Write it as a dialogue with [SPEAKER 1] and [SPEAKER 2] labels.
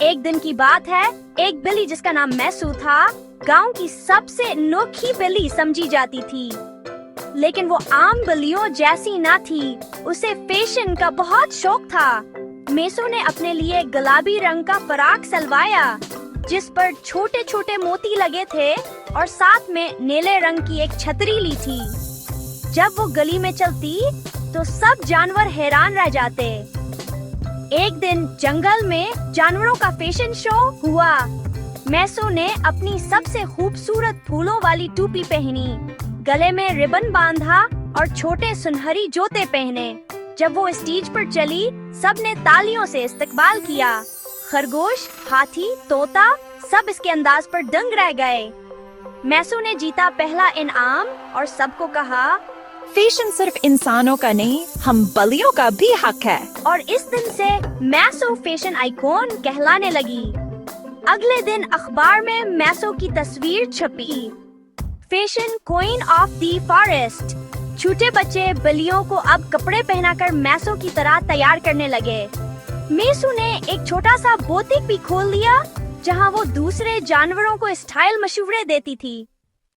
[SPEAKER 1] एक दिन की बात है, एक बिल्ली जिसका नाम मैसू था, गांव की सबसे अनोखी बिल्ली समझी जाती थी। लेकिन वो आम बिल्लियों जैसी ना थी, उसे फैशन का बहुत शौक था। मैसू ने अपने लिए गुलाबी रंग का फराक सलवाया, जिस पर छोटे छोटे मोती लगे थे, और साथ में नीले रंग की एक छतरी ली थी। जब वो गली में चलती तो सब जानवर हैरान रह जाते। एक दिन जंगल में जानवरों का फैशन शो हुआ। मैसू ने अपनी सबसे खूबसूरत फूलों वाली टोपी पहनी, गले में रिबन बांधा और छोटे सुनहरी जूते पहने। जब वो स्टेज पर चली, सबने तालियों से इस्तकबाल किया। खरगोश, हाथी, तोता सब इसके अंदाज पर दंग रह गए। मैसू ने जीता पहला इनाम और सबको कहा,
[SPEAKER 2] फैशन सिर्फ इंसानों का नहीं, हम बलियों का भी हक है।
[SPEAKER 1] और इस दिन से मैसू फैशन आइकॉन कहलाने लगी। अगले दिन अखबार में मैसू की तस्वीर छपी, fashion queen of the forest. छोटे बच्चे बिल्लियों को अब कपड़े पहनाकर मैसू की तरह तैयार करने लगे। मैसू ने एक छोटा सा बुटीक भी खोल लिया, जहां वो दूसरे जानवरों को स्टाइल मशवरे देती थी।